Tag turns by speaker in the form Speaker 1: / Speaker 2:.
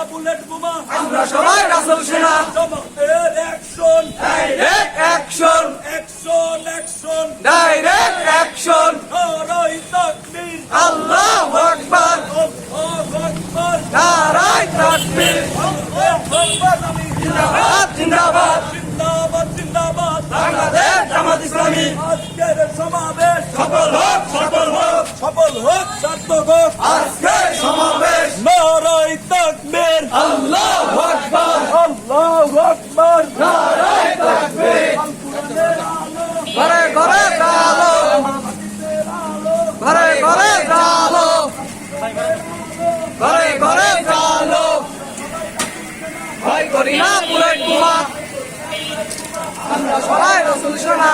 Speaker 1: bullet বোমা
Speaker 2: আমরা সবাই রাসূল সেনা
Speaker 1: জমাতের action
Speaker 2: direct action
Speaker 1: action action
Speaker 2: direct action
Speaker 1: নারায়ে তাকবীর
Speaker 2: আল্লাহু আকবার
Speaker 1: আল্লাহু আকবার
Speaker 2: নারায়ে তাকবীর
Speaker 1: আল্লাহু আকবার আমি
Speaker 2: জিন্দাবাদ জিন্দাবাদ
Speaker 1: জিন্দাবাদ জিন্দাবাদ
Speaker 2: বাংলাদেশ জামাত ইসলামী
Speaker 1: আজকের সমাবেশ
Speaker 2: সফল হোক সফল হোক
Speaker 1: সফল হোক সার্থক হোক
Speaker 2: আজকের সমাবেশ
Speaker 1: নারায়ে তাকবীর
Speaker 2: আল্লাহু আকবার
Speaker 1: আল্লাহু আকবার
Speaker 2: নারায়ে তাকবীর ঘরে ঘরে আলো ঘরে ঘরে আলো ঘরে ঘরে আলো ভয় করি না বুলেট বোমা আমরা সবাই রাসূল সেনা